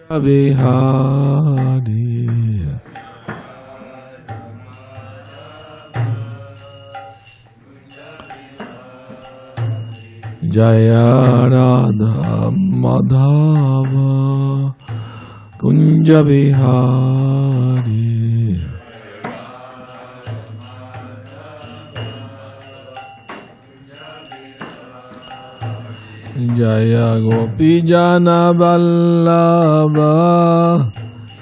Vihari Jaya Radha Madhava Kunja Vihari Jaya Gopi Jana Vallabha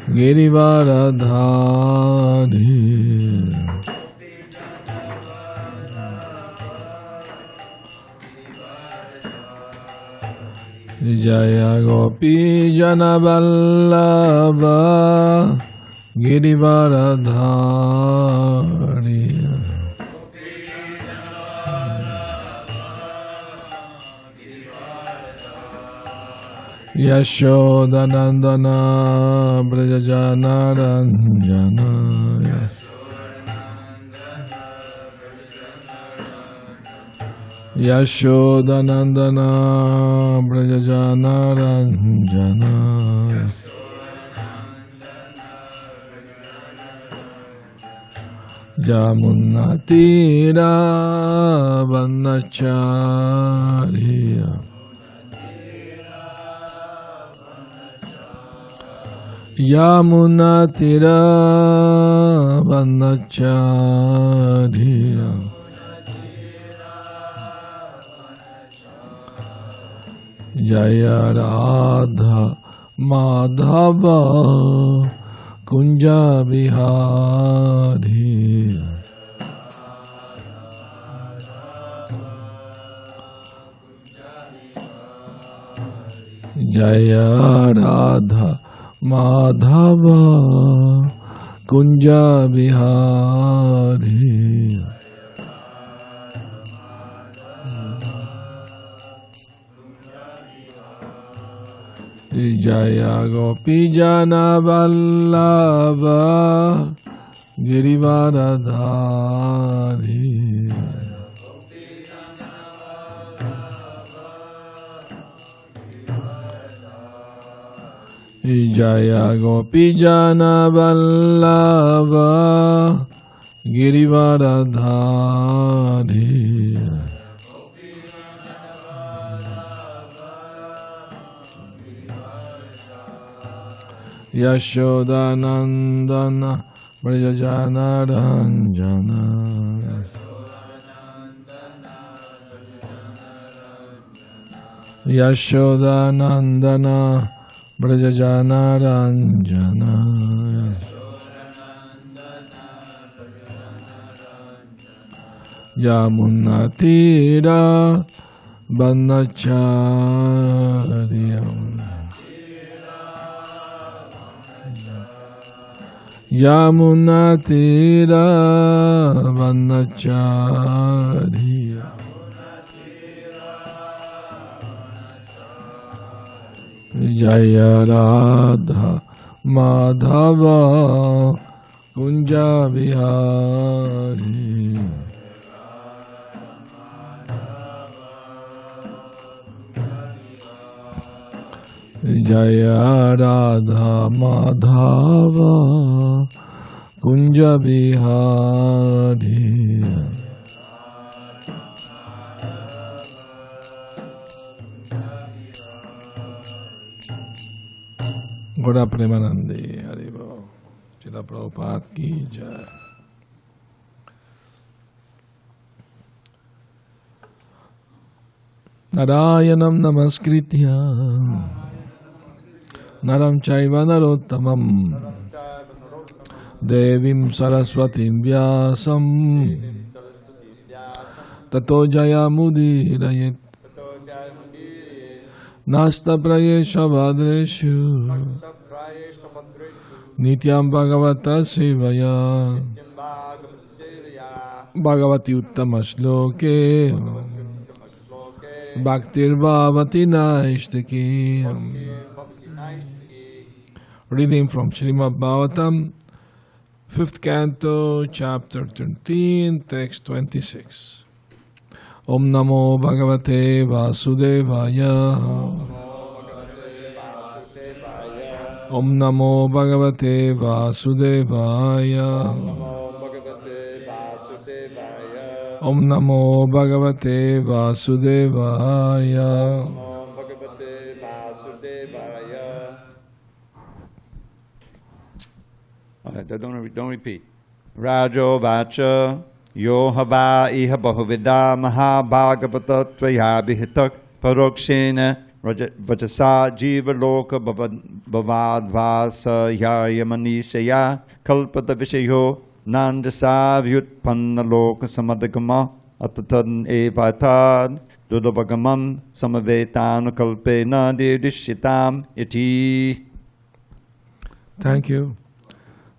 Girivaradhari Jaya Gopi Jana Vallabha Girivaradhari Yashodanandana Brajajana Ranjana Yashodanandana Brajajana Ranjana Yamunatira Vanachariya Yamunatira Vanachariya Jaya Radha Madhava Kunja Vihari Jaya Radha Madhava Kunja Vihari Jaya Gopi Jana Vallabha Girivaradhari Jaya Gopi Jana Vallabha Girivaradhari Yashodanandana Brajajana Ranjana Yashodanandana Brajajana Ranjana Yamunatira Vanachariyam Yamunatira Vanachariya Jaya Radha Madhava Kunja Vihari Jaya Radha Madhava Kunja Vihari Gora Premanandi Haribo Srila Prabhupada ki jai. Narayanam namaskritya Naram chaiva narottamam Devim saraswatim vyasam Tato jayamudhirayet Nasta prayesha vadreshu Nityam Bhagavata Sevaya Bhagavati Uttama Shloke Bhaktir Bhavati Naishtaki. Reading from Srimad Bhagavatam, 5th Canto, Chapter 13, Text 26. Om Namo Bhagavate Vasudevaya Om Namo Bhagavate Vasudevaya. Om Namo Bhagavate Vasudevaya. Don't repeat. Rajo Vacha Yo Hava Iha Bahuvida Mahabhagavata Tvaya Bihitak Parokshena Vajasa Jiva Loka Bhavadvasa Yayamanishaya Kalpata Vishayo Nandasa Vyutpanna Loka Samadagama Atatan Evatad Dudavagamam Samavetanu Kalpena Didishitam Iti. Thank you.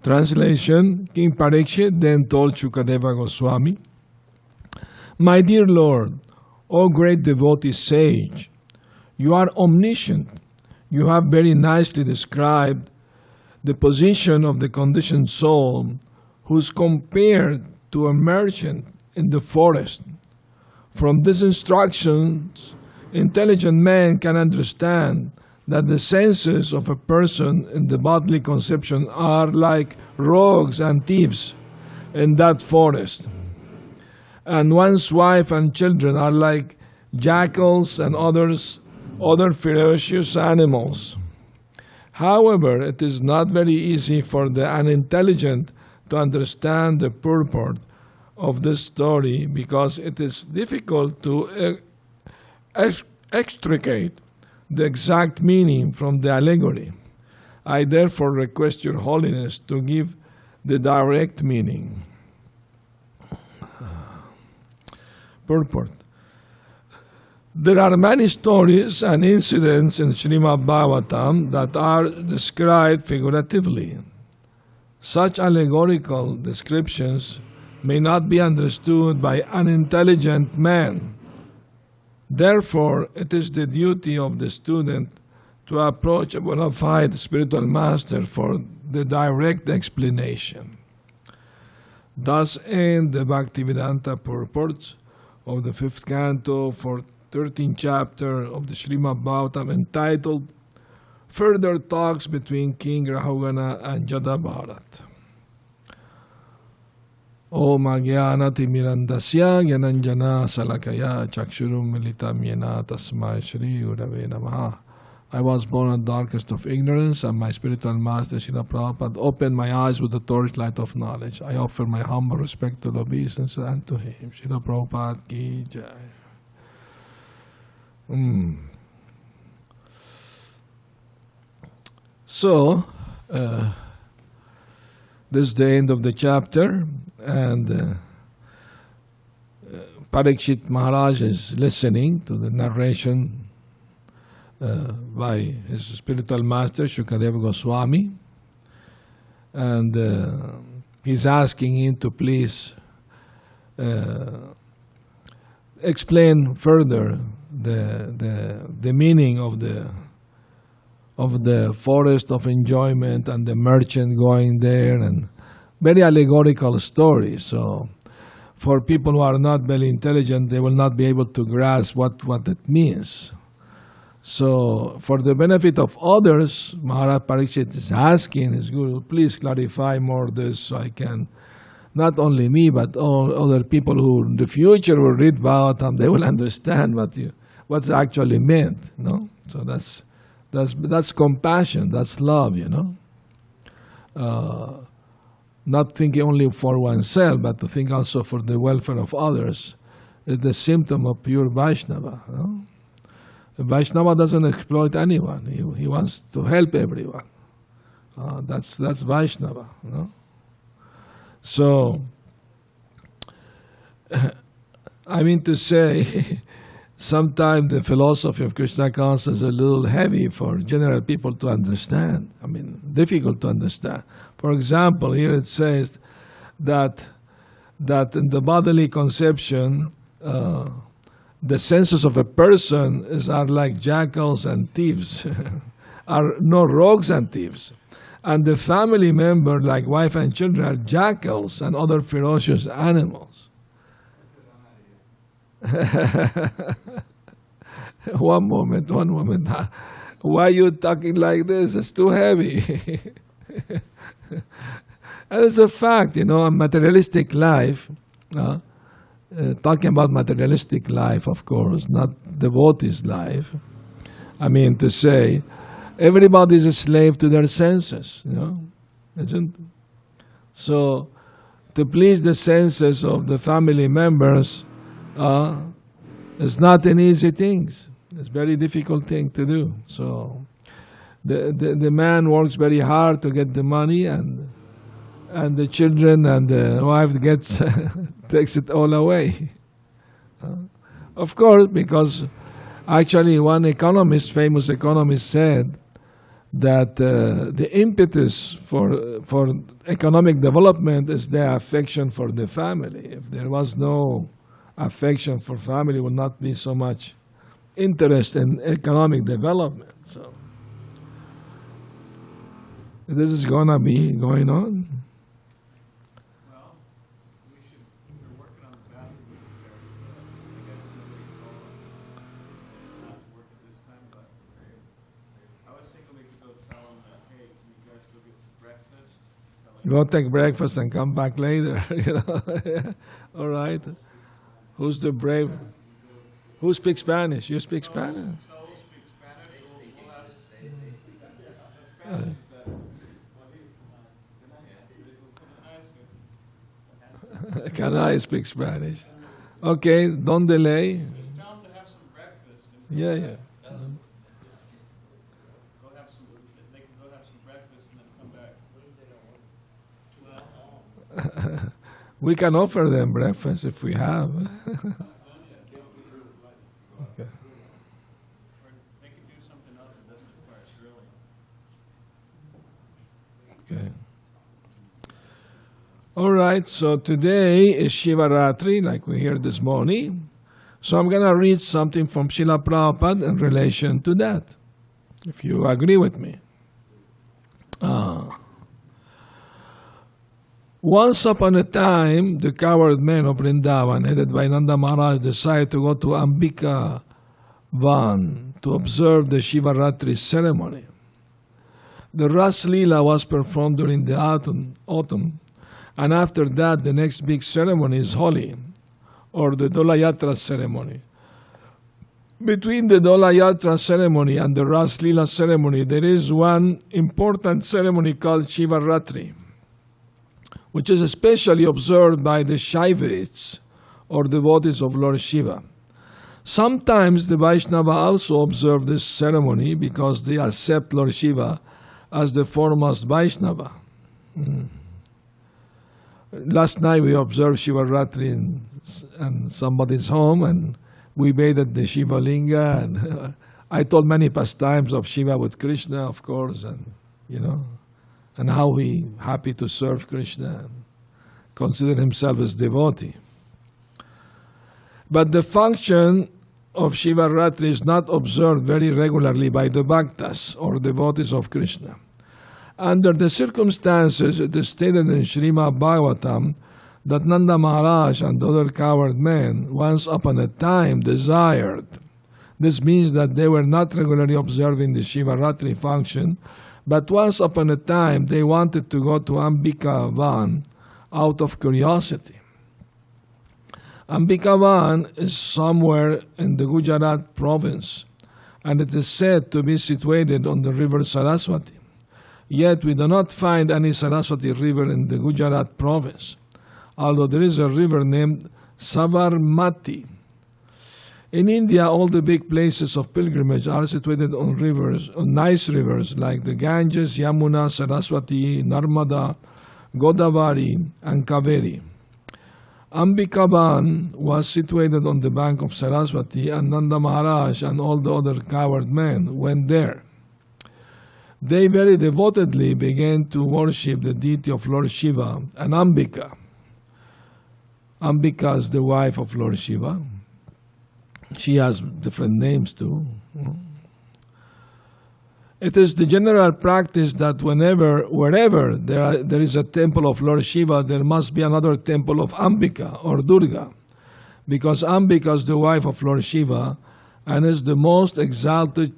Translation. King Parikshit then told Shukadeva Goswami, My dear Lord, O great devotee sage, you are omniscient. You have very nicely described the position of the conditioned soul who is compared to a merchant in the forest. From these instructions, intelligent man can understand that the senses of a person in the bodily conception are like rogues and thieves in that forest. And one's wife and children are like jackals and other ferocious animals. However, it is not very easy for the unintelligent to understand the purport of this story because it is difficult to extricate the exact meaning from the allegory. I therefore request Your Holiness to give the direct meaning. Purport. There are many stories and incidents in Srimad Bhagavatam that are described figuratively. Such allegorical descriptions may not be understood by unintelligent men. Therefore, it is the duty of the student to approach a bona fide spiritual master for the direct explanation. Thus end the Bhaktivedanta purports of the 5th canto for 13th chapter of the Srimad Bhagavatam entitled Further Talks Between King Rahugana and Jadabharat. Om Ajnana-timirandasya Gyananjana Salakaya Chakshurum Militam Yena Tasmai Shri Gurave Namaha. I was born in the darkest of ignorance, and my spiritual master Srila Prabhupada opened my eyes with the torchlight of knowledge. I offer my humble respectful obeisance unto him. Srila Prabhupada ki jai. So, this is the end of the chapter, and Parikshit Maharaj is listening to the narration by his spiritual master Shukadeva Goswami, and he's asking him to please explain further the meaning of the forest of enjoyment and the merchant going there, and very allegorical stories. So for people who are not very intelligent, they will not be able to grasp what it means. So for the benefit of others, Maharaj Parikshit is asking his Guru, please clarify more this so I can, not only me, but all other people who in the future will read Bhagavatam, they will understand what's actually meant. No? So that's compassion, that's love, not thinking only for oneself, but to think also for the welfare of others is the symptom of pure Vaishnava. The Vaishnava doesn't exploit anyone. He wants to help everyone. That's Vaishnava. So, I mean to say, sometimes the philosophy of Krishna consciousness is a little heavy for general people to understand. I mean, difficult to understand. For example, here it says that in the bodily conception, the senses of a person are like jackals and thieves, are no rogues and thieves. And the family member, like wife and children, are jackals and other ferocious animals. One moment. Why are you talking like this? It's too heavy. And it's a fact, a materialistic life, talking about materialistic life, of course, not devotee's life. I mean to say, everybody is a slave to their senses, isn't it? So, to please the senses of the family members is not an easy thing. It's a very difficult thing to do. So, the man works very hard to get the money, and the children and the wife takes it all away. Of course, because actually one famous economist said that the impetus for economic development is the affection for the family. If there was no affection for family, would not be so much interest in economic development. So this is going to be going on. We're working on the bathroom repairs, but I guess nobody told them not to work at this time, but I was thinking we could go tell them that, hey, can you guys go get some breakfast? Go take breakfast and come back later. All right. Who's the brave? Who speaks Spanish? You speak Spanish? So we'll speak Spanish, so we'll ask Spanish. Can I speak Spanish? Okay, don't delay. Just tell them to have some breakfast. And Yeah. go have some. They can go have some breakfast and then come back. We can offer them breakfast if we have. Okay. Or they can do something else that doesn't require grilling. Okay. All right, so today is Shivaratri, like we heard this morning. So I'm going to read something from Srila Prabhupada in relation to that, if you agree with me. Once upon a time, the coward men of Vrindavan, headed by Nanda Maharaj, decided to go to Ambika Van to observe the Shivaratri ceremony. The Ras Leela was performed during the autumn, and after that, the next big ceremony is Holi, or the Dolayatra ceremony. Between the Dolayatra ceremony and the Ras Leela ceremony, there is one important ceremony called Shivaratri, which is especially observed by the Shaivites, or devotees of Lord Shiva. Sometimes the Vaishnava also observe this ceremony because they accept Lord Shiva as the foremost Vaishnava. Last night we observed Shivaratri in somebody's home, and we bathed the Shiva Linga, and I told many pastimes of Shiva with Krishna, of course, and and how he happy to serve Krishna and consider himself as devotee. But the function of Shivaratri is not observed very regularly by the bhaktas or devotees of Krishna. Under the circumstances, it is stated in Srimad Bhagavatam that Nanda Maharaj and other coward men once upon a time desired. This means that they were not regularly observing the Shivaratri function, but once upon a time they wanted to go to Ambika Van out of curiosity. Ambika Van is somewhere in the Gujarat province, and it is said to be situated on the river Saraswati. Yet we do not find any Saraswati river in the Gujarat province, although there is a river named Sabarmati. In India, all the big places of pilgrimage are situated on rivers, on nice rivers like the Ganges, Yamuna, Saraswati, Narmada, Godavari, and Kaveri. Ambikavan was situated on the bank of Saraswati, and Nanda Maharaj and all the other coward men went there. They very devotedly began to worship the deity of Lord Shiva and Ambika. Ambika is the wife of Lord Shiva. She has different names too. It is the general practice that wherever there is a temple of Lord Shiva, there must be another temple of Ambika or Durga, because Ambika is the wife of Lord Shiva and is the most exalted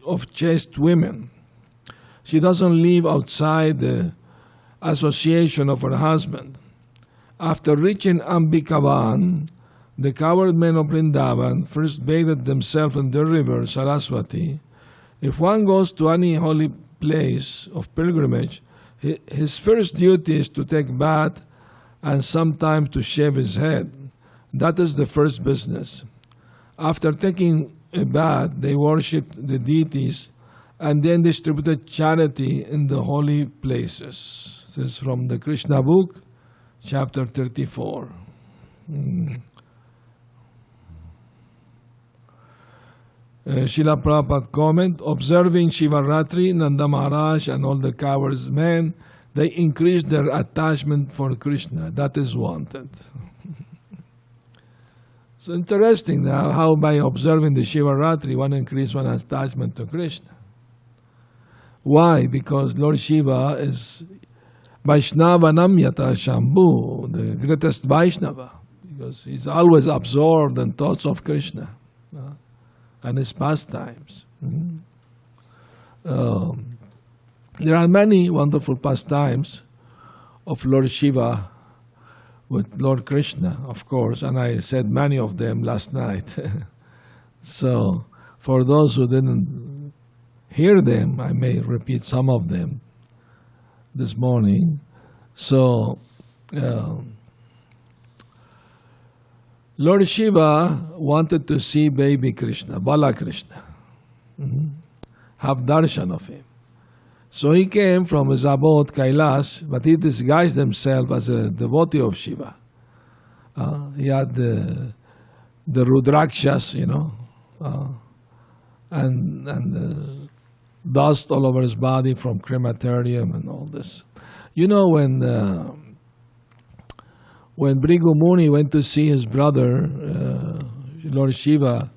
of chaste women. She doesn't live outside the association of her husband. After reaching Ambikavan, the cowherd men of Vrindavan first bathed themselves in the river Saraswati. If one goes to any holy place of pilgrimage, his first duty is to take bath and sometimes to shave his head. That is the first business. After taking a bath, they worshipped the deities and then distributed charity in the holy places. This is from the Krishna book, chapter 34. Srila Prabhupada comment, observing Shiva Ratri, Nanda Maharaj and all the cowherds men, they increased their attachment for Krishna. That is wanted. So interesting now how by observing the Shiva Ratri one increased one's attachment to Krishna. Why? Because Lord Shiva is Vaishnavanam Yata Shambhu, the greatest Vaishnava, because he's always absorbed in thoughts of Krishna and his pastimes. There are many wonderful pastimes of Lord Shiva with Lord Krishna, of course, and I said many of them last night. So, for those who didn't hear them, I may repeat some of them this morning. So, Lord Shiva wanted to see baby Krishna, Bala Krishna, have darshan of him. So he came from his abode Kailash, but he disguised himself as a devotee of Shiva. He had the Rudrakshas, and dust all over his body from crematorium and all this. When Bhrigu Muni went to see his brother, Lord Shiva,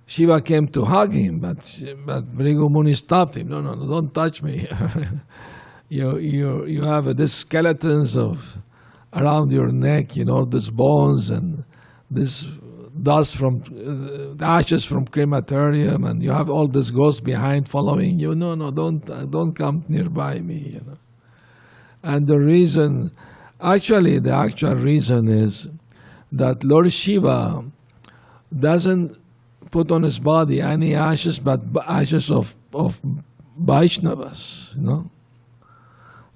Shiva came to hug him, but Bhrigu Muni stopped him. No, don't touch me. You have these skeletons around your neck, these bones and this dust from ashes from crematorium, and you have all this ghosts behind following you. No, don't come nearby me. And the actual reason is that Lord Shiva doesn't put on his body any ashes but ashes of Vaishnavas,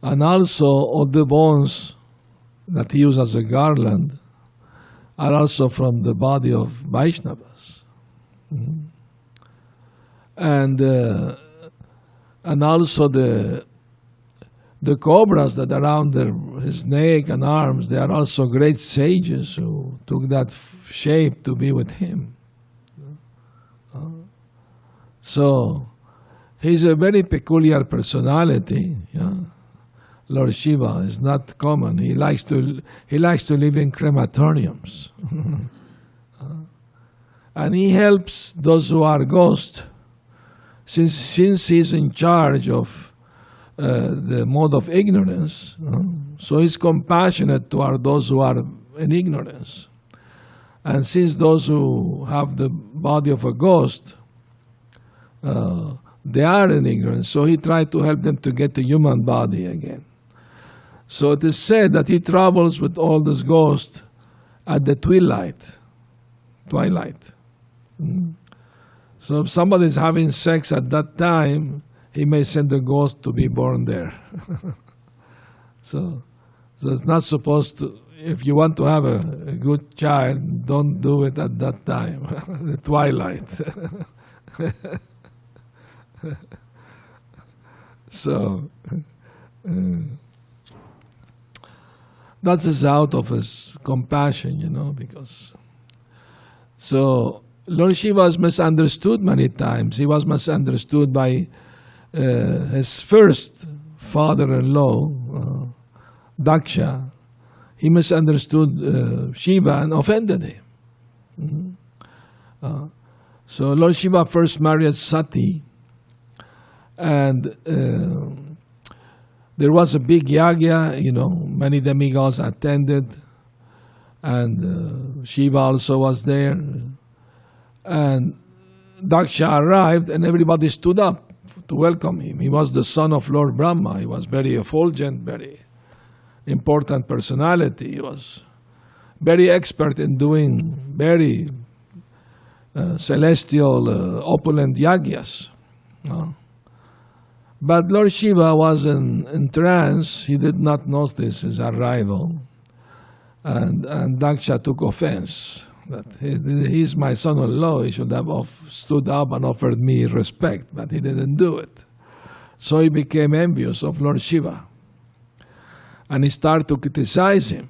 And also all the bones that he used as a garland are also from the body of Vaishnavas. And also the cobras that are around his neck and arms, they are also great sages who took that shape to be with him. So he's a very peculiar personality. Lord Shiva is not common. He likes to live in crematoriums, and he helps those who are ghosts. Since he's in charge of the mode of ignorance, so he's compassionate toward those who are in ignorance. And since those who have the body of a ghost, they are in ignorance, so he tried to help them to get the human body again. So it is said that he travels with all those ghosts at the twilight. So if somebody is having sex at that time, he may send a ghost to be born there. So it's not supposed to. If you want to have a good child, don't do it at that time, the twilight. So that is out of his compassion, because. So Lord Shiva was misunderstood many times. He was misunderstood by his first father-in-law, Daksha. He misunderstood Shiva and offended him. So Lord Shiva first married Sati, and there was a big yagya, many demigods attended, and Shiva also was there. And Daksha arrived and everybody stood up to welcome him. He was the son of Lord Brahma. He was very effulgent, very important personality. He was very expert in doing very celestial, opulent yagyas. But Lord Shiva was in trance. He did not notice his arrival. And Daksha took offense that he's my son-in-law. He should have stood up and offered me respect, but he didn't do it. So he became envious of Lord Shiva. And he started to criticize him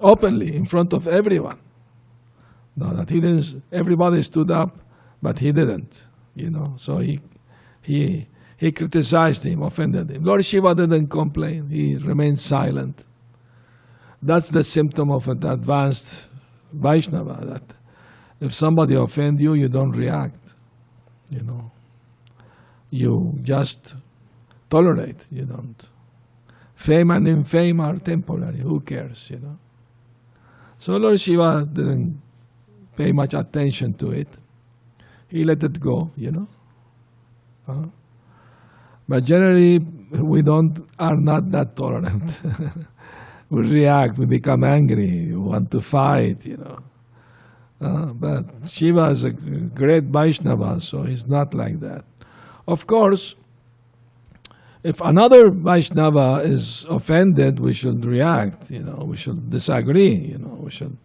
openly in front of everyone. No, that he didn't. Everybody stood up, but he didn't. So he criticized him, offended him. Lord Shiva didn't complain. He remained silent. That's the symptom of an advanced Vaishnava, that if somebody offends you, you don't react. You just tolerate. You don't. Fame and infame are temporary. Who cares, So Lord Shiva didn't pay much attention to it. He let it go, But generally, we are not that tolerant. We react, we become angry, we want to fight, But Shiva is a great Vaishnava, so he's not like that. Of course, if another Vaishnava is offended, we should react, we should disagree, we should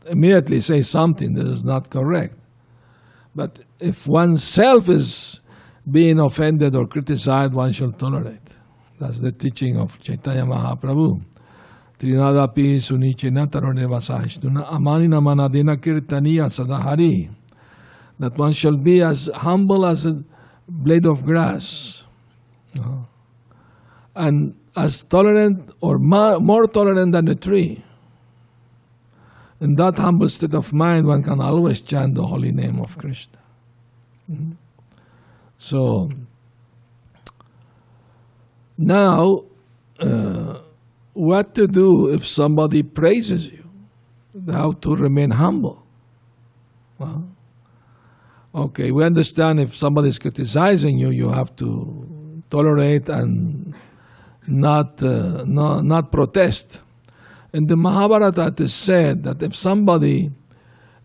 immediately say something that is not correct. But if oneself is being offended or criticized, one should tolerate. That's the teaching of Chaitanya Mahaprabhu. Trinadapi sunichena taroneva sahishtuna amanina manadina kirtaniya sadahari. That one shall be as humble as a blade of grass. And as tolerant or more tolerant than a tree. In that humble state of mind, one can always chant the holy name of Krishna. So, now, what to do if somebody praises you? How to remain humble? Well, okay, we understand if somebody is criticizing you, you have to tolerate and not protest. In the Mahabharata, it is said that if somebody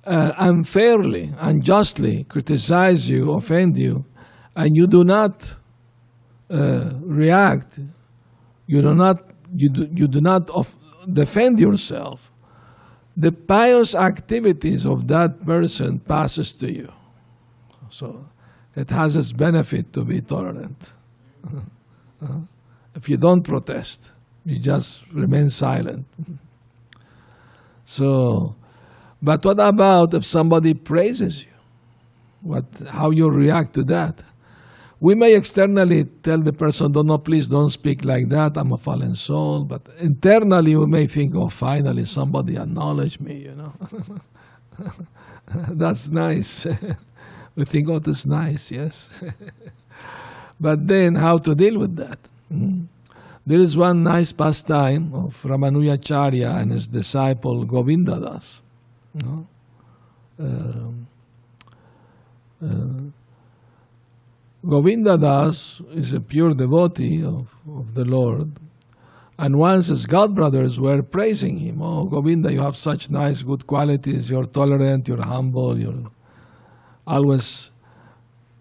unfairly, unjustly criticize you, offend you, and you do not react, you do not defend yourself, the pious activities of that person passes to you. So it has its benefit to be tolerant. If you don't protest, you just remain silent. So, but what about if somebody praises you? How you react to that? We may externally tell the person, no, please don't speak like that, I'm a fallen soul. But internally we may think, oh, finally somebody acknowledged me, That's nice. We think, oh, that's nice, yes. But then how to deal with that? There is one nice pastime of Ramanujacharya and his disciple Govindadas. Govindadas is a pure devotee of the Lord. And once his godbrothers were praising him. Oh, Govinda, you have such nice, good qualities. You're tolerant, you're humble, you're always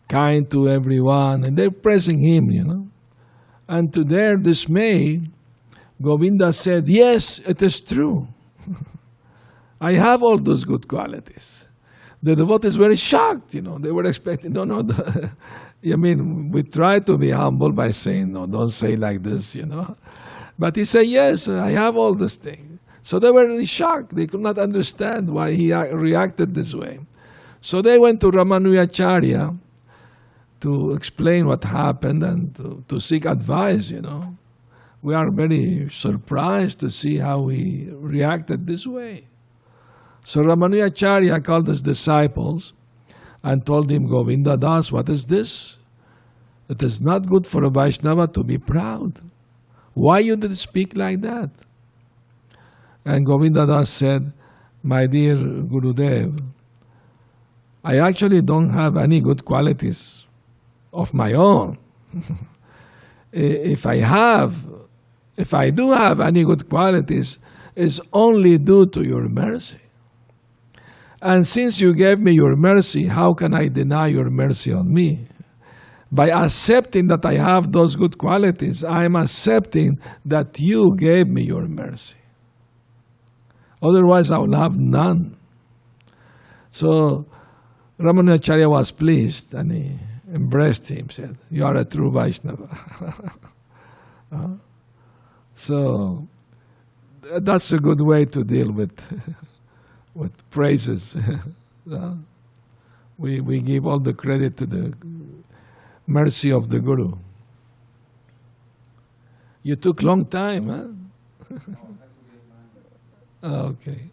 kind to everyone. And they're praising him, And to their dismay, Govinda said, yes, it is true. I have all those good qualities. The devotees were shocked, They were expecting, we try to be humble by saying, no, don't say like this, But he said, yes, I have all these things. So they were really shocked. They could not understand why he reacted this way. So they went to Ramanujacharya to explain what happened and to seek advice, We are very surprised to see how he reacted this way. So Ramanujacharya called his disciples and told him, Govinda Das, what is this? It is not good for a Vaishnava to be proud. Why you did speak like that? And Govinda Das said, my dear Gurudev, I actually don't have any good qualities of my own. If I do have any good qualities, it's only due to your mercy. And since you gave me your mercy, how can I deny your mercy on me? By accepting that I have those good qualities, I am accepting that you gave me your mercy. Otherwise, I will have none. So Ramanujacharya was pleased and he embraced him, said, "You are a true Vaishnava." So that's a good way to deal with praises. We give all the credit to the mercy of the Guru. You took long time, huh? Okay.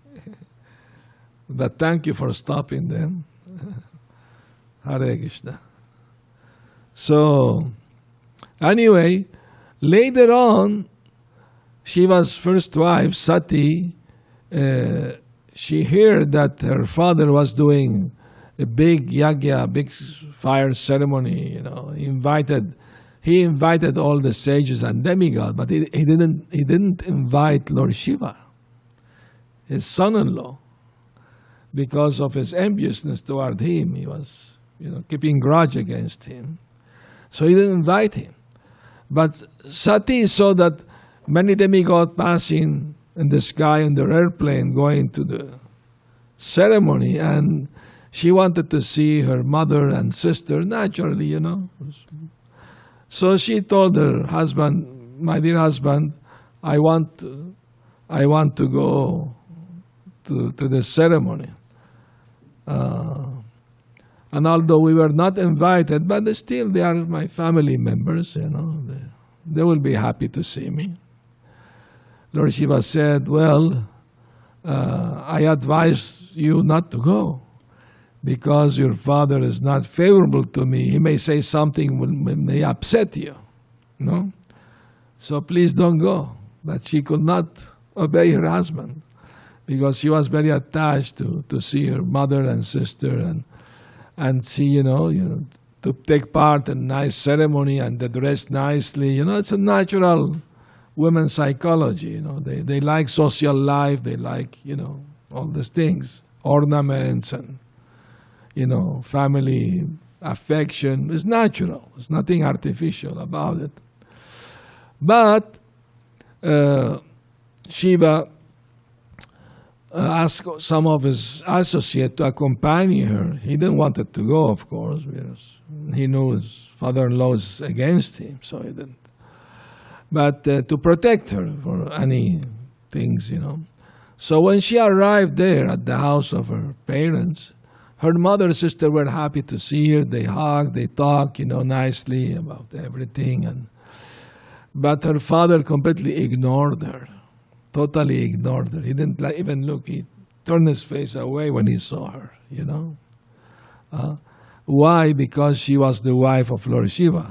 But thank you for stopping them. Hare Krishna. So, anyway, later on, Shiva's first wife, Sati, she heard that her father was doing a big yagya, a big fire ceremony. He invited all the sages and demigods, but he didn't invite Lord Shiva, his son-in-law, because of his enviousness toward him. He was, keeping grudge against him, so he didn't invite him. But Sati saw that many demigods passing in the sky in their airplane going to the ceremony, and she wanted to see her mother and sister naturally, So she told her husband, "My dear husband, I want to go to the ceremony. And although we were not invited, but still they are my family members, they will be happy to see me." Lord Shiva said, "Well, I advise you not to go, because your father is not favorable to me. He may say something may upset you, So please don't go." But she could not obey her husband, because she was very attached to see her mother and sister and see, to take part in nice ceremony and to dress nicely. It's a natural women's psychology. They like social life. They like, all these things, ornaments and, family affection. It's natural. There's nothing artificial about it. But Shiva asked some of his associates to accompany her. He didn't want it to go, of course, because he knew his father-in-law is against him, so he didn't. But to protect her for any things, So when she arrived there at the house of her parents, her mother and sister were happy to see her. They hugged, they talked, nicely about everything. But her father completely ignored her. Totally ignored her. He didn't even look. He turned his face away when he saw her, Why? Because she was the wife of Lord Shiva.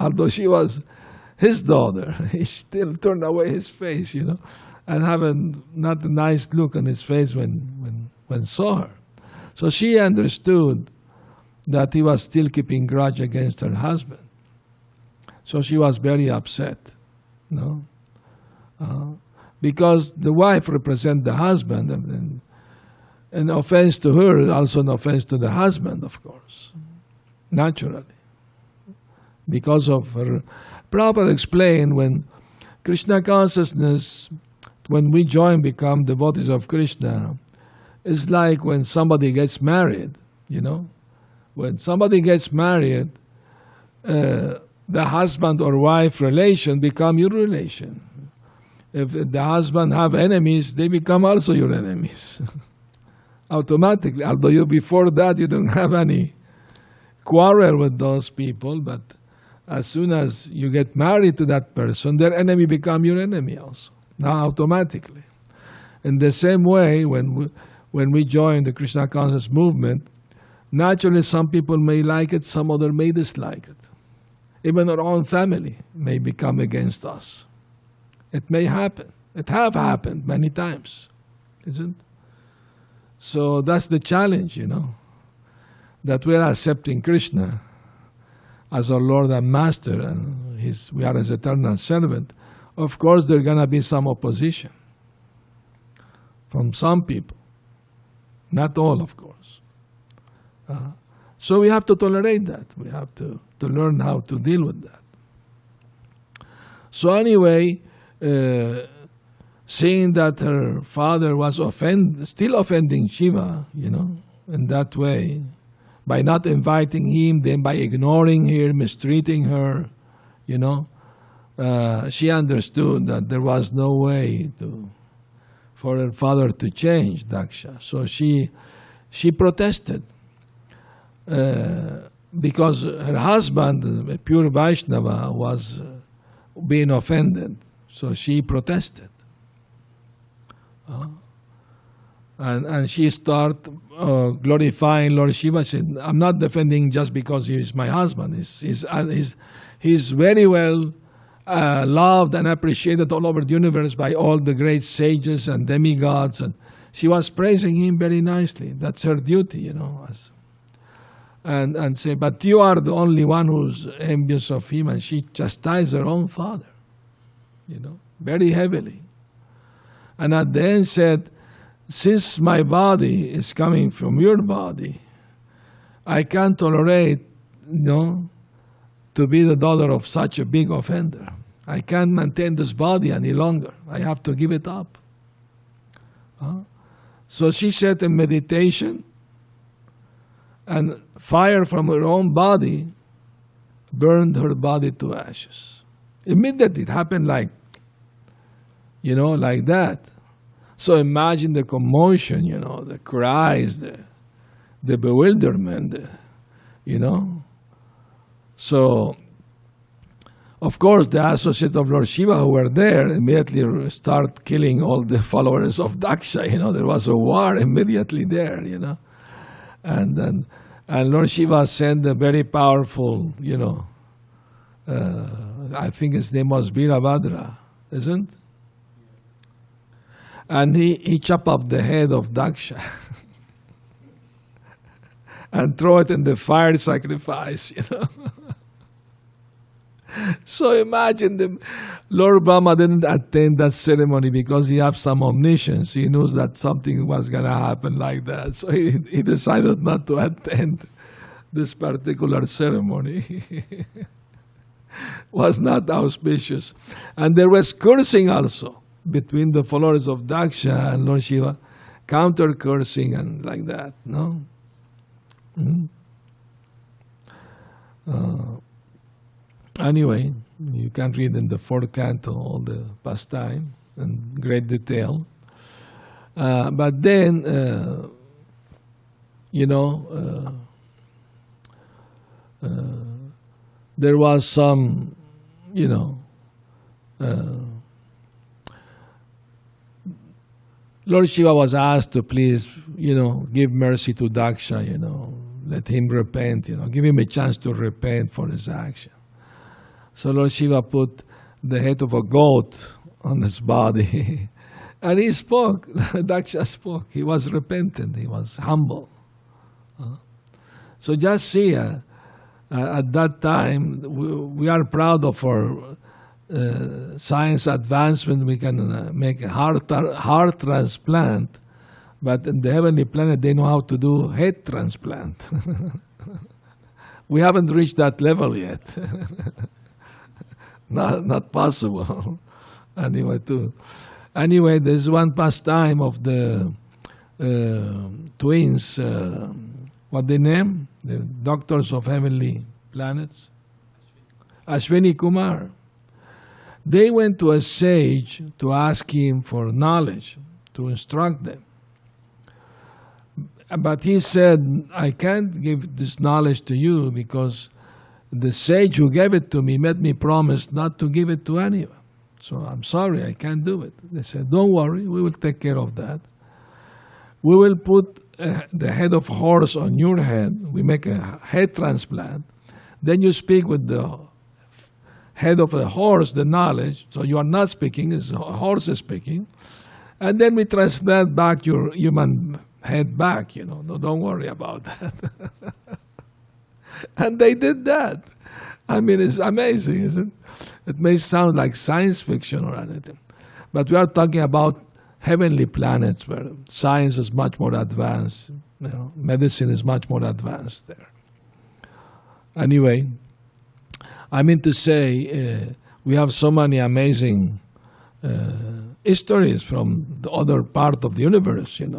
Although she was his daughter, he still turned away his face, and having not a nice look on his face when saw her. So she understood that he was still keeping grudge against her husband. So she was very upset, because the wife represents the husband, and an offense to her is also an offense to the husband, of course, naturally. Because of her, Prabhupada explained, when Krishna consciousness, when we become devotees of Krishna, it's like when somebody gets married, When somebody gets married, the husband or wife relation become your relation. If the husband have enemies, they become also your enemies. Automatically. Although before that you don't have any quarrel with those people, but as soon as you get married to that person, their enemy become your enemy also. Now automatically. In the same way, when we join the Krishna conscious movement, naturally some people may like it, some other may dislike it. Even our own family may become against us. It may happen. It have happened many times, isn't it? So that's the challenge, that we are accepting Krishna as our Lord and Master, and we are His eternal servant, of course there's going to be some opposition from some people. Not all, of course. So we have to tolerate that. We have to learn how to deal with that. So anyway, seeing that her father was still offending Shiva, in that way, by not inviting him, then by ignoring her, mistreating her, she understood that there was no way for her father to change Daksha. So she protested because her husband, a pure Vaishnava, was being offended. So she protested. And she started glorifying Lord Shiva. She said, I'm not defending just because he is my husband. He's very well loved and appreciated all over the universe by all the great sages and demigods. And she was praising him very nicely. That's her duty, And say, but you are the only one who's envious of him. And she chastised her own father, very heavily. And at the end said, since my body is coming from your body, I can't tolerate, to be the daughter of such a big offender. I can't maintain this body any longer. I have to give it up. So she sat in meditation, and fire from her own body burned her body to ashes. Immediately it happened like that. So imagine the commotion, the cries, the bewilderment, So, of course, the associates of Lord Shiva who were there immediately start killing all the followers of Daksha. There was a war immediately there, And Lord Shiva sent a very powerful, I think his name was Virabhadra, isn't it? And he chopped up the head of Daksha and throw it in the fire sacrifice, So imagine Lord Brahma didn't attend that ceremony because he had some omniscience. He knows that something was going to happen like that. So he decided not to attend this particular ceremony. Was not auspicious. And there was cursing also between the followers of Daksha and Lord Shiva, counter-cursing and like that, no? Anyway, you can read in the fourth canto all the pastime in great detail. But then, there was some, Lord Shiva was asked to please, give mercy to Daksha, let him repent, give him a chance to repent for his action. So Lord Shiva put the head of a goat on his body, and he spoke. Daksha spoke. He was repentant. He was humble. So just see, at that time, we are proud of our science advancement. We can make a heart transplant, but in the heavenly planet, they know how to do head transplant. We haven't reached that level yet. Not possible. Anyway, there's one pastime of the twins. What they name? The doctors of heavenly planets. Ashwini Kumar. They went to a sage to ask him for knowledge, to instruct them. But he said, I can't give this knowledge to you because the sage who gave it to me made me promise not to give it to anyone. So I'm sorry, I can't do it. They said, don't worry, we will take care of that. We will put the head of horse on your head. We make a head transplant. Then you speak with the head of a horse, the knowledge. So you are not speaking, it's a horse is speaking. And then we transplant back your human head back, No, don't worry about that. And they did that. I mean, it's amazing, isn't it? It may sound like science fiction or anything, but we are talking about heavenly planets where science is much more advanced. Medicine is much more advanced there. Anyway, I mean to say, we have so many amazing histories from the other part of the universe, in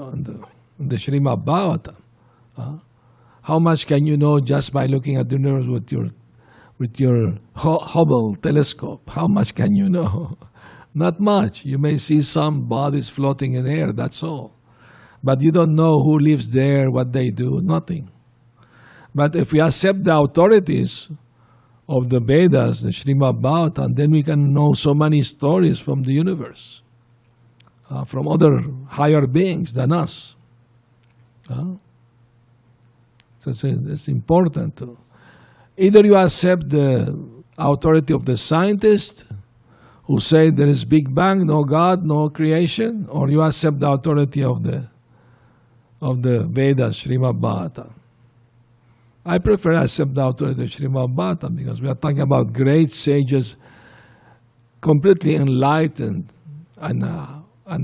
the Srimad Bhagavatam. How much can you know just by looking at the universe with your Hubble telescope? How much can you know? Not much. You may see some bodies floating in air, that's all. But you don't know who lives there, what they do, nothing. But if we accept the authorities of the Vedas, the Srimad Bhagavatam, then we can know so many stories from the universe, from other higher beings than us. So it's important to either you accept the authority of the scientists who say there is Big Bang, no God, no creation, or you accept the authority of the Vedas, Srimad Bhagavatam. I prefer to accept the authority of Srimad Bhagavatam because we are talking about great sages, completely enlightened, and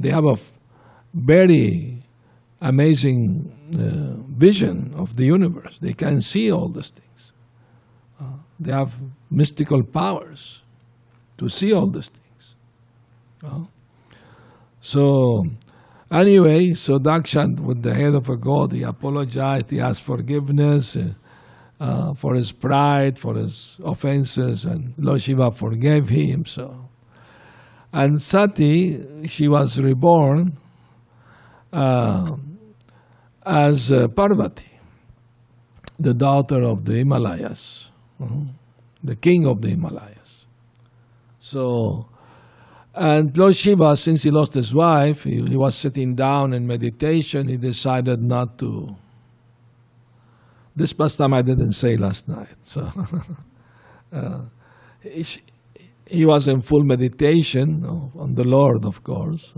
they have a very amazing vision of the universe. They can see all these things. They have mystical powers to see all these things. So anyway, so Daksha, with the head of a god, he apologized, he asked forgiveness for his pride, for his offenses, and Lord Shiva forgave him. So, and Sati, she was reborn as Parvati, the daughter of the Himalayas, the king of the Himalayas. So, and Lord Shiva, since he lost his wife, he was sitting down in meditation, he decided not to. This pastime I didn't say last night. So he was in full meditation on the Lord, of course.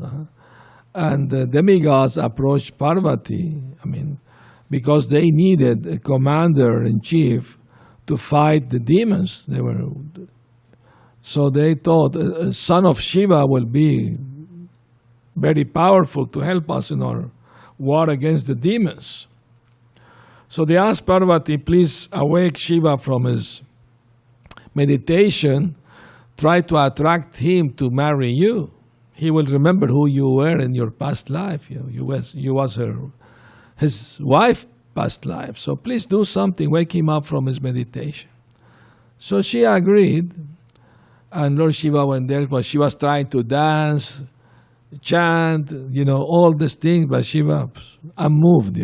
And the demigods approached Parvati, because they needed a commander-in-chief to fight the demons. So they thought a son of Shiva will be very powerful to help us in our war against the demons. So they asked Parvati, please awake Shiva from his meditation, try to attract him to marry you. He will remember who you were in your past life. You was his wife past life. So please do something, wake him up from his meditation. So she agreed, and Lord Shiva went there, but she was trying to dance, chant, all these things, but Shiva unmoved,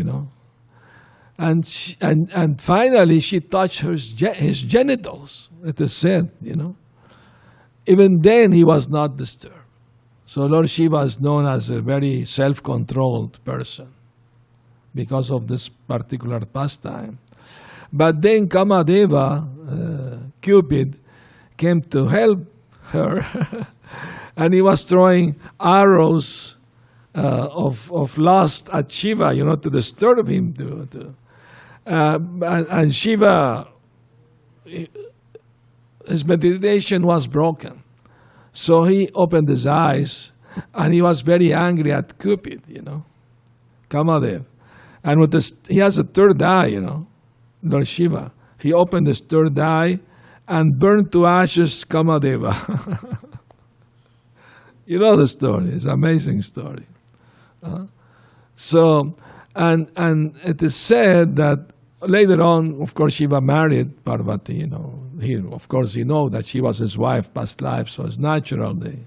And finally she touched his genitals, it is said, Even then he was not disturbed. So Lord Shiva is known as a very self-controlled person because of this particular pastime. But then Kamadeva, Cupid, came to help her and he was throwing arrows of lust at Shiva, to disturb him. And Shiva, his meditation was broken. So he opened his eyes and he was very angry at Cupid, Kamadev. And he has a third eye, Lord Shiva. He opened his third eye and burned to ashes Kamadeva. You know the story. It's an amazing story. So, and it is said that later on, of course, Shiva married Parvati, Here, of course, that she was his wife past life, so it's natural. They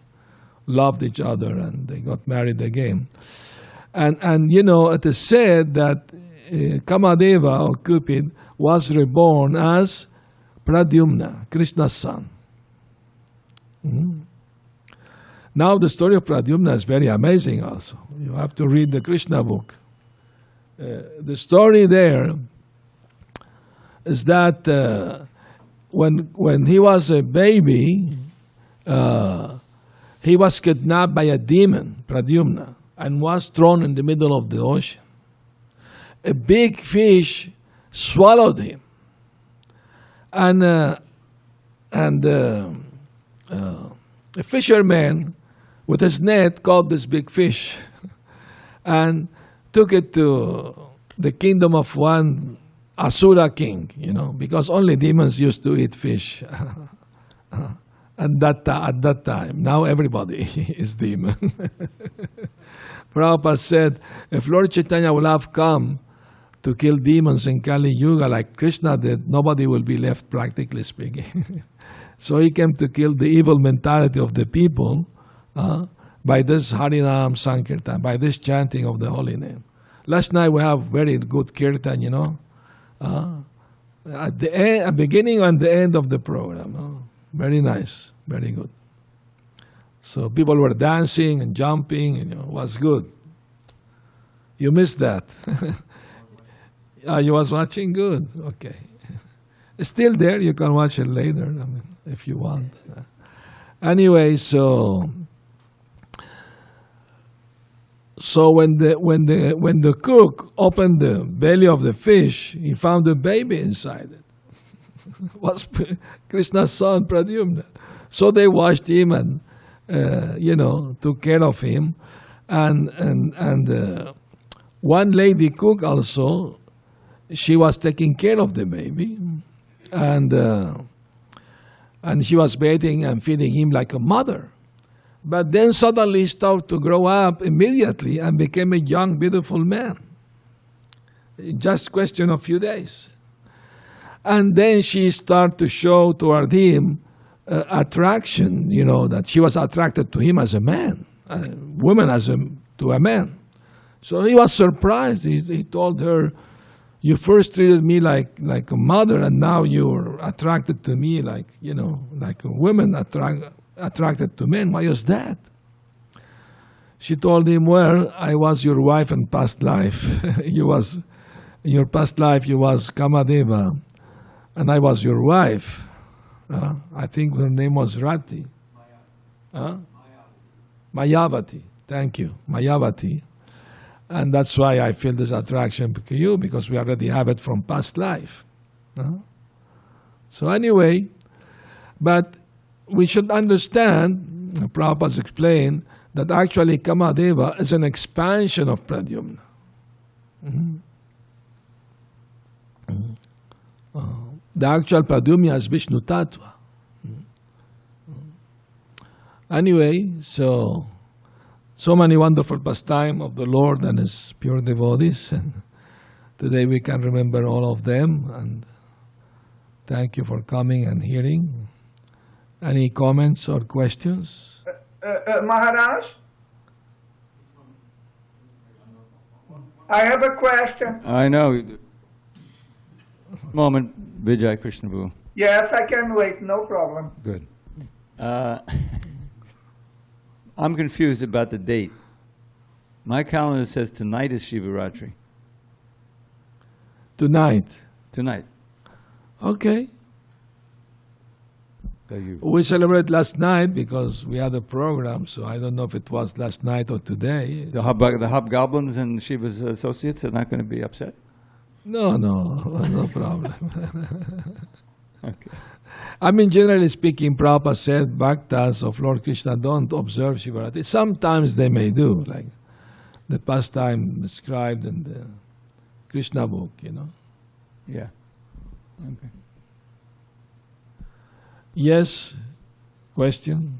loved each other and they got married again. And it is said that Kamadeva, or Cupid, was reborn as Pradyumna, Krishna's son. Now the story of Pradyumna is very amazing also. You have to read the Krishna book. The story there is that when he was a baby, he was kidnapped by a demon, Pradyumna, and was thrown in the middle of the ocean. a big fish swallowed him. And a fisherman with his net caught this big fish and took it to the kingdom of one Asura king, because only demons used to eat fish. And at that time, now everybody is demon. Prabhupada said, if Lord Chaitanya will have come to kill demons in Kali Yuga like Krishna did, nobody will be left, practically speaking. So he came to kill the evil mentality of the people by this Harinam Sankirtan, by this chanting of the holy name. Last night we have very good kirtan, at the beginning and the end of the program. Very nice, very good. So people were dancing and jumping, it was good. You missed that. You was watching? Good, okay. It's still there, you can watch it later, if you want. Anyway, so when the cook opened the belly of the fish, he found a baby inside it. It was Krishna's son, Pradyumna. So they washed him and took care of him. And one lady cook also, she was taking care of the baby, and she was bathing and feeding him like a mother. But then suddenly he started to grow up immediately and became a young, beautiful man. Just question of few days. And then she started to show toward him attraction, that she was attracted to him as a man, a woman to a man. So he was surprised. He told her, you first treated me like a mother, and now you're attracted to me like a woman attracted to men. Why is that? She told him, well, I was your wife in past life. In your past life, you was Kamadeva, and I was your wife. I think her name was Ratri. Mayavati. Thank you. Mayavati. And that's why I feel this attraction to you, because we already have it from past life. So anyway, but we should understand, Prabhupada explained, that actually Kamadeva is an expansion of Pradyumna. The actual Pradyumna is Vishnu Tattva. Anyway, so many wonderful pastimes of the Lord and His pure devotees. And today we can remember all of them. And thank you for coming and hearing. Any comments or questions? Maharaj? I have a question. I know. Moment, Vijay Krishna Bhu. Yes, I can wait, no problem. Good. I'm confused about the date. My calendar says tonight is Shiva Ratri. Tonight. Tonight. Okay. So you. We celebrate last night because we had a program, so I don't know if it was last night or today. The hobgoblins and Shiva's associates are not going to be upset? No problem. Okay. I mean, generally speaking, Prabhupada said bhaktas of Lord Krishna don't observe Shivaratri. Sometimes they may do, like the pastime described in the Krishna book, Yeah. Okay. Yes? Question?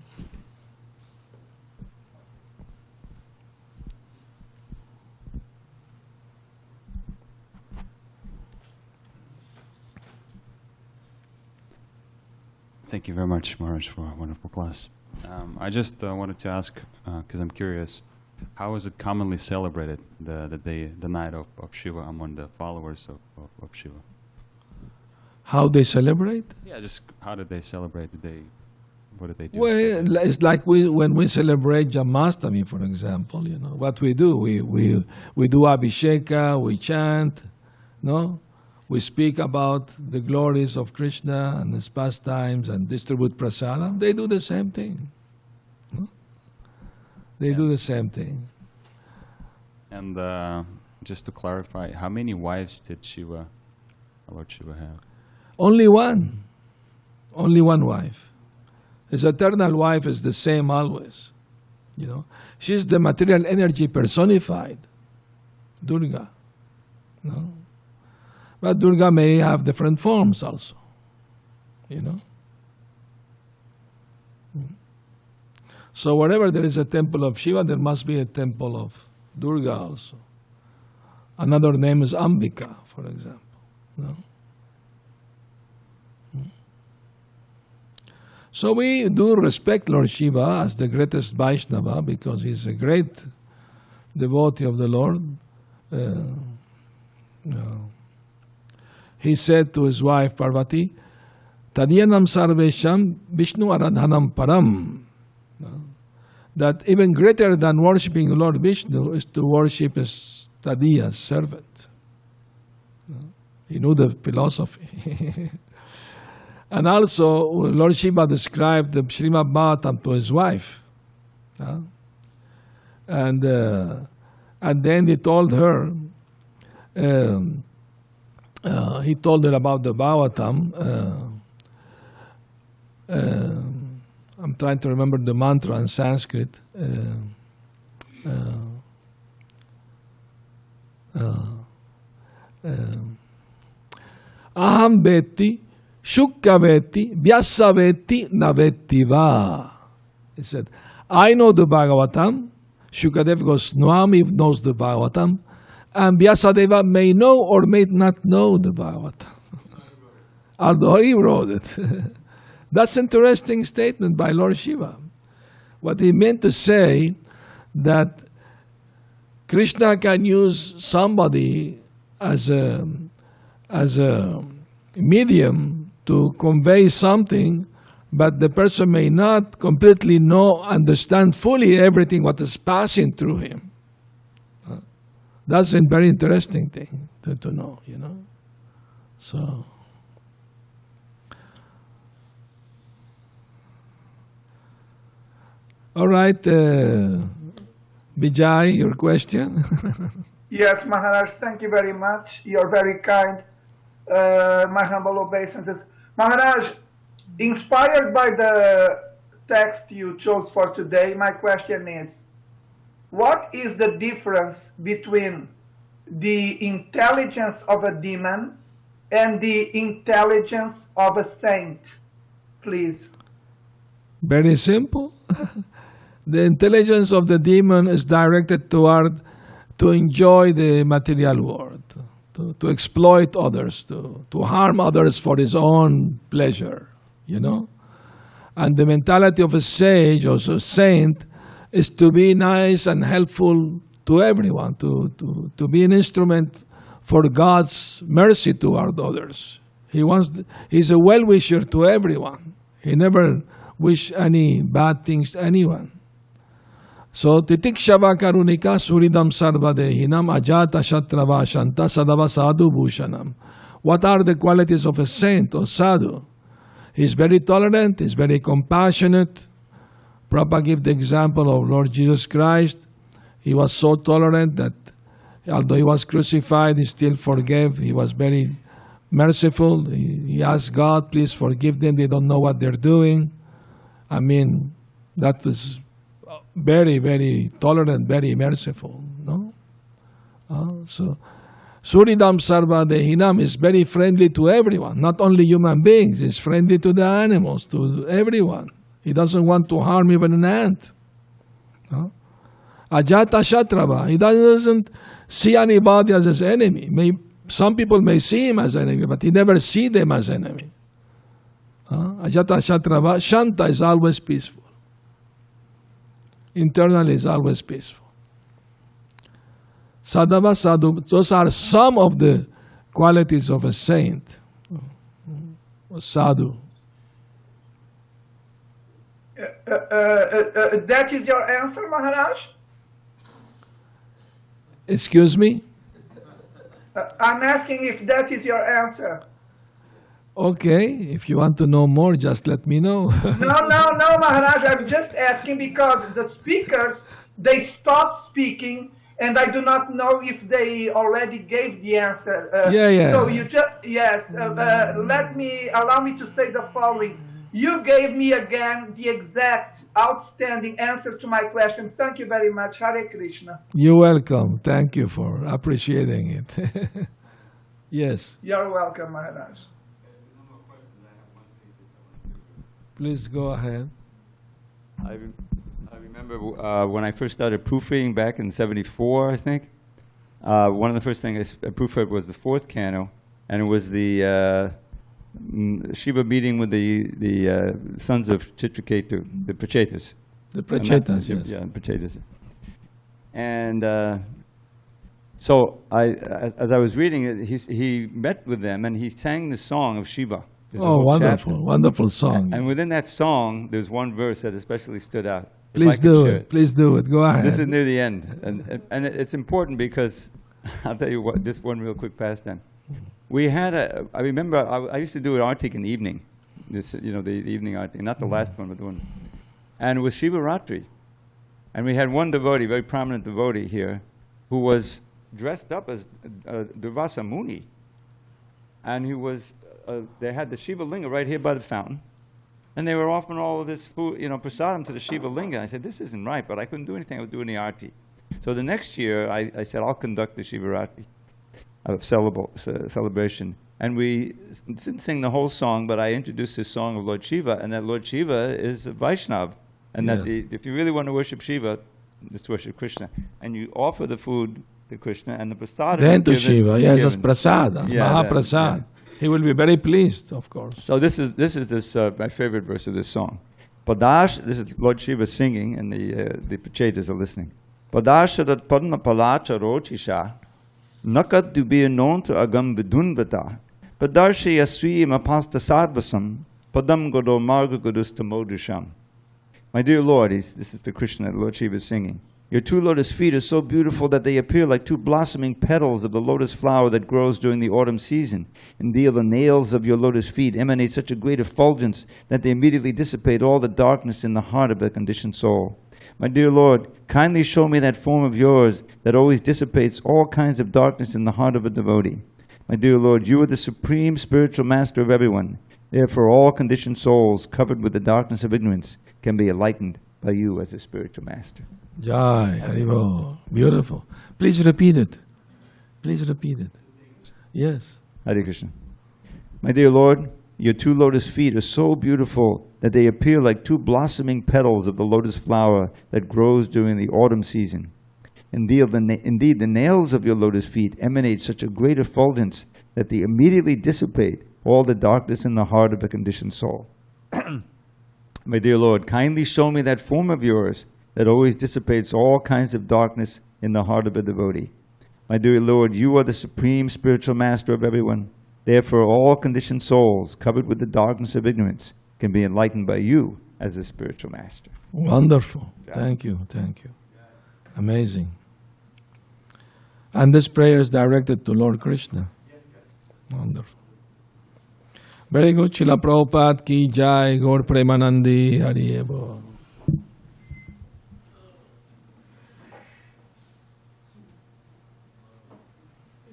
Thank you very much, Maharaj, for a wonderful class. I just wanted to ask, because I'm curious, how is it commonly celebrated, the night of Shiva among the followers of Shiva? How they celebrate? Yeah, just how did they celebrate? What did they do? Well, it's like when we celebrate Janmashtami, for example, what we do, we do Abhisheka, we chant, no? We speak about the glories of Krishna and His pastimes and distribute prasadam. They do the same thing. No? They do the same thing. And just to clarify, how many wives did Shiva, Lord Shiva, have? Only one. Only one wife. His eternal wife is the same always. You know, she's the material energy personified, Durga. No? But Durga may have different forms also. You know. So wherever there is a temple of Shiva, there must be a temple of Durga also. Another name is Ambika, for example. No? So we do respect Lord Shiva as the greatest Vaishnava because he's a great devotee of the Lord. He said to his wife Parvati, Tadyanam sarvesham Vishnu aradhanam param. That even greater than worshipping Lord Vishnu is to worship his Tadiya's servant. He knew the philosophy. And also, Lord Shiva described the Srimad Bhagavatam to his wife. And then he told her, about the Bhagavatam. I'm trying to remember the mantra in Sanskrit. Aham veti, shukka veti, vyasa veti, navetti va. He said, I know the Bhagavatam. Shukadeva Goswami knows the Bhagavatam. And Vyasadeva may know or may not know the Bhagavatam. Although he wrote it. That's an interesting statement by Lord Shiva. What he meant to say that Krishna can use somebody as a medium to convey something, but the person may not completely understand fully everything what is passing through him. That's a very interesting thing to know, you know. So. All right, Vijay, your question? Yes, Maharaj, thank you very much. You're very kind. My humble obeisances. Maharaj, inspired by the text you chose for today, my question is, what is the difference between the intelligence of a demon and the intelligence of a saint, please? Very simple. The intelligence of the demon is directed toward to enjoy the material world, to exploit others, to harm others for his own pleasure, you know. And the mentality of a sage or a saint is to be nice and helpful to everyone, to be an instrument for God's mercy toward others. He's a well-wisher to everyone. He never wish any bad things to anyone. So titikshava karunika suridam sarvadehinam ajata shatrava shanta sadava sadhu bhushanam. What are the qualities of a saint or sadhu? He's very tolerant, he's very compassionate. Prabhupada gave the example of Lord Jesus Christ. He was so tolerant that although he was crucified, he still forgave. He was very merciful. He asked God, please forgive them, they don't know what they're doing. I mean, that was very, very tolerant, very merciful. No? So, Suridam Sarva Dehinam is very friendly to everyone, not only human beings. He's friendly to the animals, to everyone. He doesn't want to harm even an ant. No? Ajata Shatrava, he doesn't see anybody as his enemy. Some people may see him as enemy, but he never see them as enemy. Ajata Shatrava, Shanta is always peaceful. Internally is always peaceful. Sadhava sadhu, those are some of the qualities of a saint, or sadhu. That is your answer, Maharaj? Excuse me? I'm asking if that is your answer. Okay, if you want to know more, just let me know. No, Maharaj, I'm just asking because the speakers, they stop speaking and I do not know if they already gave the answer. Yeah. So you just, yes, allow me to say the following. You gave me again the exact outstanding answer to my question. Thank you very much. Hare Krishna. You're welcome. Thank you for appreciating it. Yes. You're welcome, Maharaj. Please go ahead. I remember when I first started proofreading back in '74, I think. One of the first things I proofread was the fourth canto, and it was the Shiva meeting with the sons of Chitraketu, the Prachetas. The Prachetas, yes. Yeah, Prachetas. And so as I was reading it, he met with them and he sang the song of Shiva. There's a Oh, whole wonderful, chapter. wonderful song. And within that song, there's one verse that especially stood out. If I Please could do share it. Please do it. Go ahead. This is near the end, and it's important because I'll tell you what. Just one real quick pastime. We had I remember I used to do an artik in the evening. This, the evening artik, not the last one, but the one. And it was Shiva Ratri, and we had one devotee, very prominent devotee here, who was dressed up as Durvasa Muni, and he was. They had the Shiva Linga right here by the fountain. And they were offering all of this food, prasadam to the Shiva Linga. I said, this isn't right, but I couldn't do anything. I was doing the arti. So the next year, I said, I'll conduct the Shiva Ratri celebration. And we didn't sing the whole song, but I introduced this song of Lord Shiva, and that Lord Shiva is a Vaishnava. And that if you really want to worship Shiva, just worship Krishna. And you offer the food to Krishna, and the prasadam Then to Shiva, yes, as given. prasad, as Mahaprasad. Yeah. He will be very pleased, of course. So this is my favorite verse of this song. Padā, this is Lord Shiva singing, and the Prachetas are listening. Padā śarat-padma-palāśa-rociṣā, nakha-dyubhir ntar-aghaṁ vidhunvatā, pradarśaya svīyam apāsta-sādhvasaṁ, padaṁ guro mārga-gurus tamo-juṣām. My dear Lord, this is the Krishna that Lord Shiva is singing. Your two lotus feet are so beautiful that they appear like two blossoming petals of the lotus flower that grows during the autumn season. Indeed, the nails of your lotus feet emanate such a great effulgence that they immediately dissipate all the darkness in the heart of a conditioned soul. My dear Lord, kindly show me that form of yours that always dissipates all kinds of darkness in the heart of a devotee. My dear Lord, you are the supreme spiritual master of everyone. Therefore, all conditioned souls covered with the darkness of ignorance can be enlightened by you as a spiritual master. Jai, Haribo. Beautiful. Please repeat it. Please repeat it. Yes. Hare Krishna. My dear Lord, your two lotus feet are so beautiful that they appear like two blossoming petals of the lotus flower that grows during the autumn season. Indeed, the nails of your lotus feet emanate such a great effulgence that they immediately dissipate all the darkness in the heart of a conditioned soul. My dear Lord, kindly show me that form of yours that always dissipates all kinds of darkness in the heart of a devotee. My dear Lord, you are the supreme spiritual master of everyone. Therefore, all conditioned souls covered with the darkness of ignorance can be enlightened by you as the spiritual master. Wonderful. Thank you. Thank you. Amazing. And this prayer is directed to Lord Krishna. Wonderful. Very good. Srila Prabhupada ki jai, Gaur Premanandi, Hari Bol.